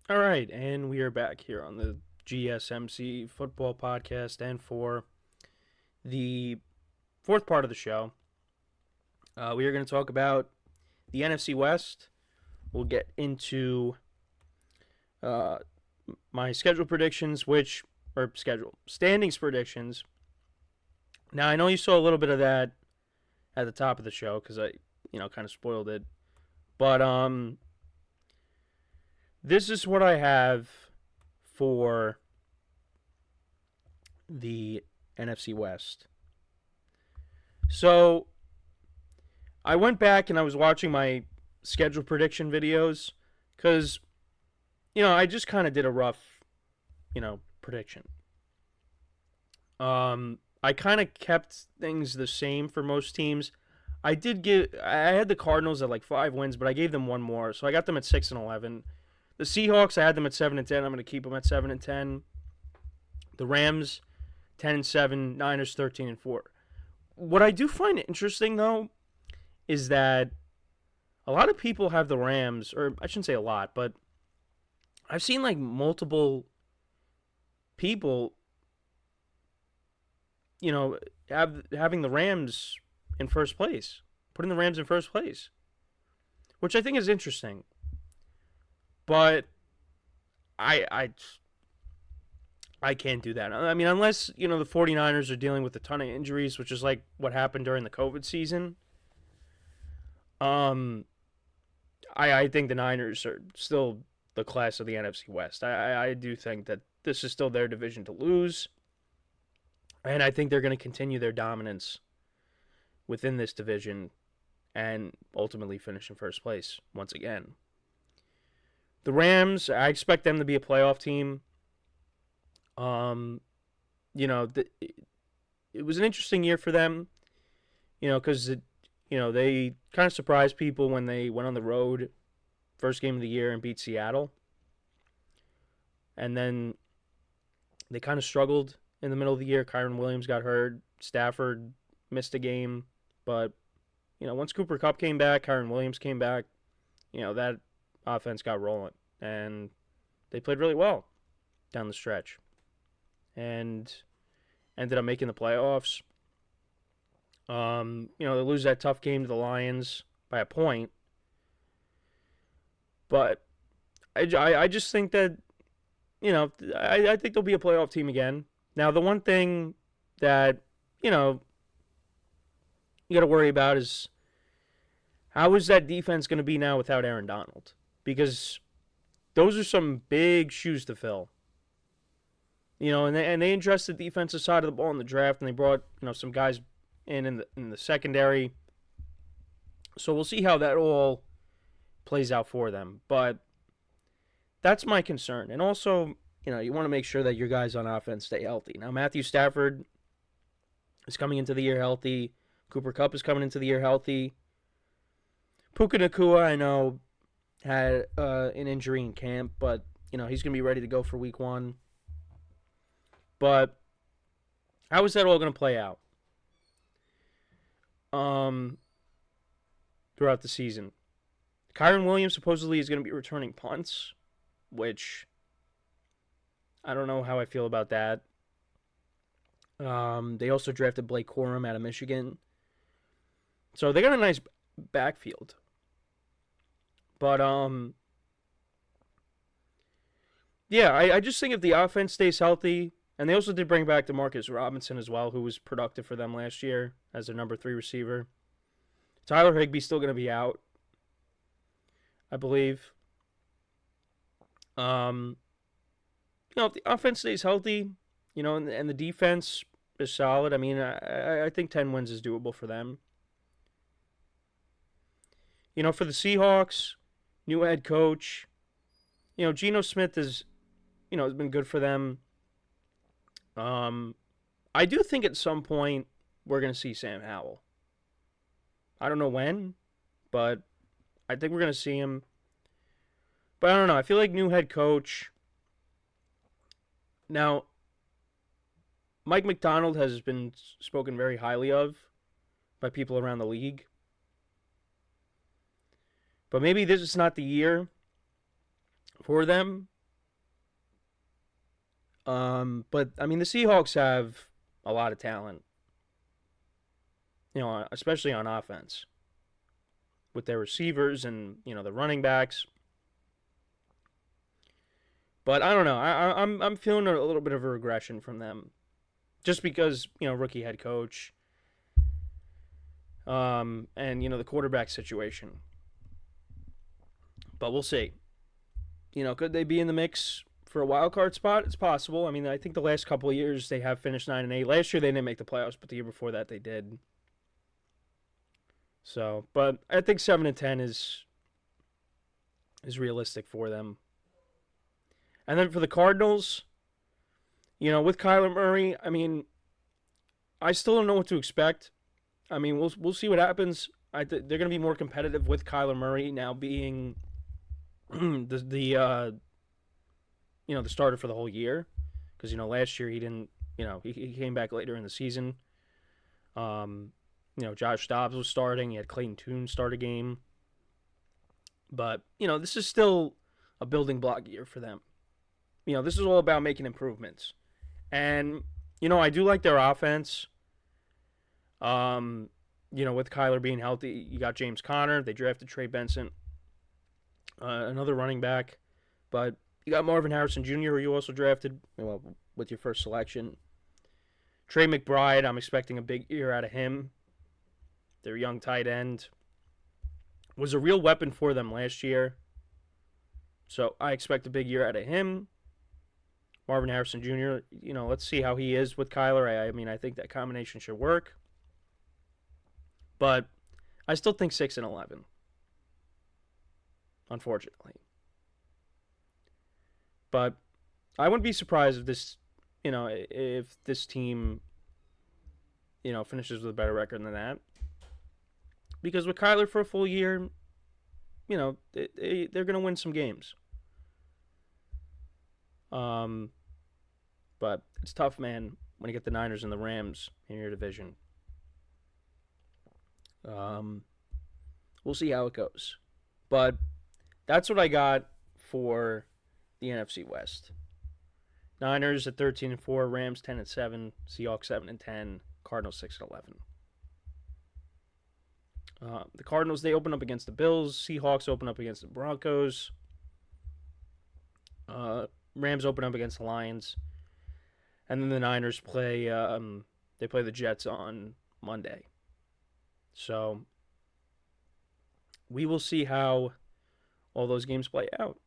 All right, and we are back here on the GSMC football podcast. And for the fourth part of the show, we are going to talk about the NFC West. We'll get into uh, my schedule predictions, standings predictions. Now, I know you saw a little bit of that at the top of the show because I, kind of spoiled it. But this is what I have for the NFC West. So I went back and I was watching my schedule prediction videos because, I just kind of did a rough, prediction. I kind of kept things the same for most teams. I had the Cardinals at like 5 wins, but I gave them one more, so I got them at 6-11. The Seahawks, I had them at 7-10. I'm going to keep them at 7-10. The Rams, 10-7. Niners, 13-4. What I do find interesting though is that a lot of people have the Rams, or I shouldn't say a lot, but I've seen like multiple people, having the Rams in first place, putting the Rams in first place, which I think is interesting. But I can't do that. I mean, unless, the 49ers are dealing with a ton of injuries, which is like what happened during the COVID season. I think the Niners are still the class of the NFC West. I do think that this is still their division to lose. And I think they're going to continue their dominance within this division and ultimately finish in first place once again. The Rams, I expect them to be a playoff team. It was an interesting year for them, because they kind of surprised people when they went on the road, first game of the year, and beat Seattle. And then they kind of struggled in the middle of the year. Kyron Williams got hurt. Stafford missed a game. But, once Cooper Kupp came back, Kyron Williams came back, that offense got rolling. And they played really well down the stretch. And ended up making the playoffs. They lose that tough game to the Lions by a point. But I just think that, I think they'll be a playoff team again. Now, the one thing that, you got to worry about is how is that defense going to be now without Aaron Donald? Because those are some big shoes to fill. And they addressed the defensive side of the ball in the draft, and they brought, some guys in the secondary. So we'll see how that all plays out for them. But that's my concern. And also, you want to make sure that your guys on offense stay healthy. Now, Matthew Stafford is coming into the year healthy. Cooper Kupp is coming into the year healthy. Puka Nacua, I know, had an injury in camp, but, he's going to be ready to go for week 1. But how is that all going to play out throughout the season? Kyron Williams supposedly is going to be returning punts, which I don't know how I feel about that. They also drafted Blake Corum out of Michigan. So they got a nice backfield. But, yeah, I just think if the offense stays healthy, and they also did bring back DeMarcus Robinson as well, who was productive for them last year as their number 3 receiver. Tyler Higbee's still going to be out, I believe. If the offense stays healthy, and the defense is solid, I mean, I think 10 wins is doable for them. For the Seahawks, new head coach, Geno Smith has been good for them. I do think at some point we're going to see Sam Howell. I don't know when, but I think we're going to see him. But I don't know. I feel like new head coach. Now, Mike McDonald has been spoken very highly of by people around the league. But maybe this is not the year for them. But I mean, the Seahawks have a lot of talent, especially on offense with their receivers and the running backs. But I don't know. I'm feeling a little bit of a regression from them, just because rookie head coach, and the quarterback situation. But we'll see. Could they be in the mix for a wild card spot? It's possible. I mean, I think the last couple of years they have finished 9-8. Last year they didn't make the playoffs, but the year before that they did. So, but I think 7-10 is realistic for them. And then for the Cardinals, with Kyler Murray, I mean, I still don't know what to expect. I mean, we'll see what happens. They're going to be more competitive with Kyler Murray now being the starter for the whole year, because last year he didn't. He came back later in the season. Josh Dobbs was starting. He had Clayton Tune start a game. But this is still a building block year for them. This is all about making improvements. And, I do like their offense. With Kyler being healthy, you got James Conner. They drafted Trey Benson, another running back. But you got Marvin Harrison Jr., who you also drafted with your first selection. Trey McBride, I'm expecting a big year out of him. Their young tight end was a real weapon for them last year. So I expect a big year out of him. Marvin Harrison Jr., let's see how he is with Kyler. I mean, I think that combination should work. But I still think 6-11, unfortunately. But I wouldn't be surprised if this team, finishes with a better record than that. Because with Kyler for a full year, they're going to win some games. But it's tough, man, when you get the Niners and the Rams in your division. We'll see how it goes. But that's what I got for the NFC West. Niners at 13-4, Rams 10-7, Seahawks 7-10, Cardinals 6-11. The Cardinals, they open up against the Bills. Seahawks open up against the Broncos. Rams open up against the Lions. And then the Niners play the Jets on Monday. So we will see how all those games play out.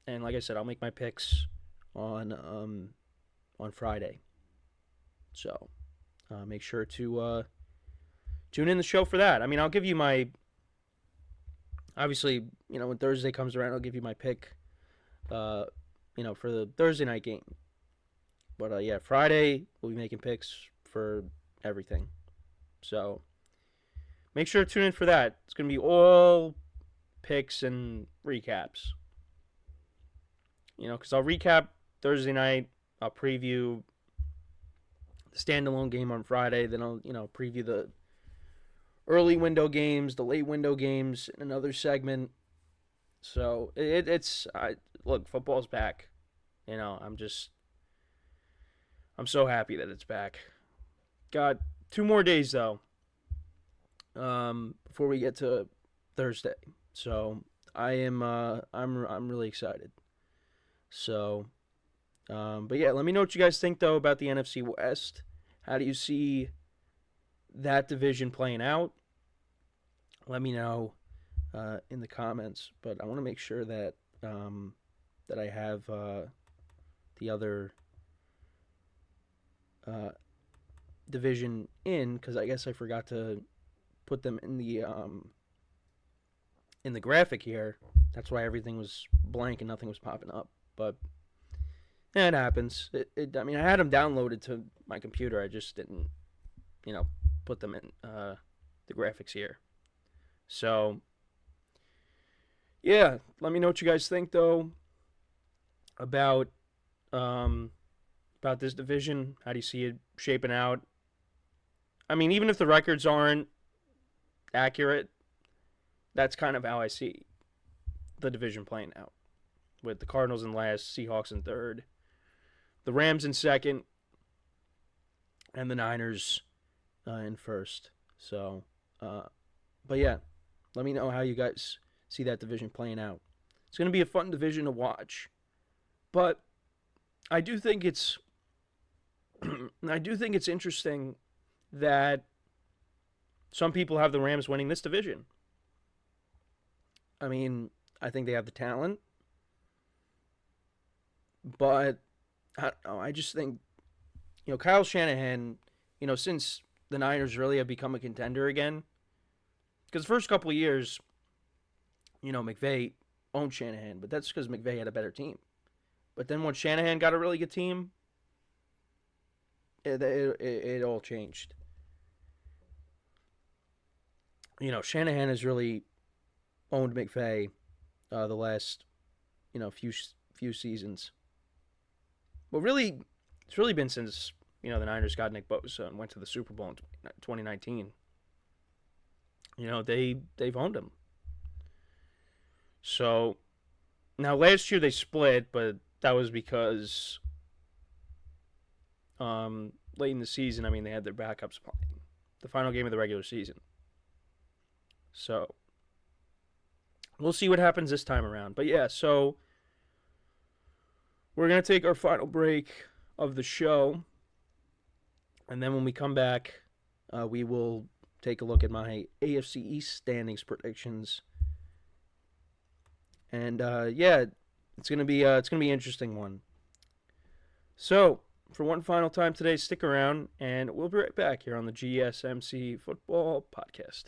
And like I said, I'll make my picks on Friday. So make sure to tune in the show for that. I mean, I'll give you my, obviously, when Thursday comes around, I'll give you my pick, for the Thursday night game. But yeah, Friday we'll be making picks for everything. So make sure to tune in for that. It's going to be all picks and recaps. Because I'll recap Thursday night. I'll preview the standalone game on Friday. Then I'll, preview the early window games, the late window games in another segment. So look, football's back. I'm so happy that it's back. Got 2 more days though, before we get to Thursday. So I'm really excited. So, but yeah, let me know what you guys think though about the NFC West. How do you see that division playing out? Let me know in the comments. But I want to make sure that that I have the other division in, because I guess I forgot to put them in the graphic here. That's why everything was blank and nothing was popping up. But yeah, it happens. I mean, I had them downloaded to my computer. I just didn't, put them in the graphics here. So yeah, let me know what you guys think though about this division. How do you see it shaping out? I mean, even if the records aren't accurate, that's kind of how I see the division playing out, with the Cardinals in last, Seahawks in third, the Rams in second, and the Niners in first. So, but yeah, let me know how you guys see that division playing out. It's going to be a fun division to watch, but I do think it's interesting that some people have the Rams winning this division. I mean, I think they have the talent, but I don't know. I just think, Kyle Shanahan, since the Niners really have become a contender again, because the first couple of years, McVay owned Shanahan, but that's because McVay had a better team. But then when Shanahan got a really good team, it all changed. Shanahan has really owned McVay the last, few seasons. But really, it's really been since, the Niners got Nick Bosa and went to the Super Bowl in 2019. They've owned him. So, now last year they split, but that was because late in the season, they had their backups playing the final game of the regular season. So, we'll see what happens this time around. But yeah, so we're going to take our final break of the show. And then when we come back, we will take a look at my AFC East standings predictions. And it's gonna be an interesting one. So for one final time today, stick around, and we'll be right back here on the GSMC Football Podcast.